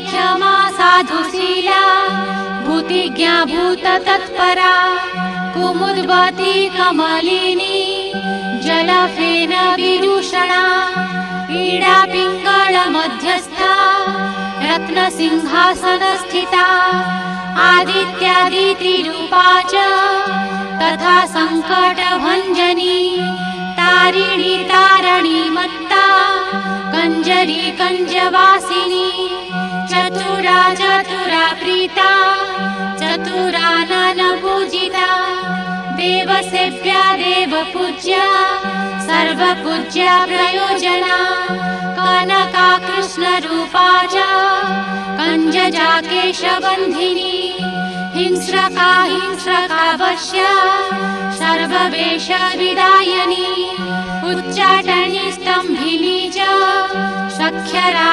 क्षमा साधुशीला भूतिज्ञा भूततत्परा कुमुद्वती कमलिनी जलफेन विदूषणा ईडा पिंगल मध्यस्था रत्नसिंहासनस्थिता आदित्यादित्रिरूपा च तथा संकटभञ्जनी तारिणी तारणी मत्ता कंजरी कंजवासिनी चतुरा चतुरा प्रीता चतुरानन पूजिता देवसेव्या देवपूज्या सर्वपूज्या प्रयोजना कनका कृष्णरूपा च कंजजा केशबन्धिनी हिंस्रका हिंस्रकावश्या सर्ववेषविदायिनी उच्चाटनी स्तम्भिनी च सख्यरा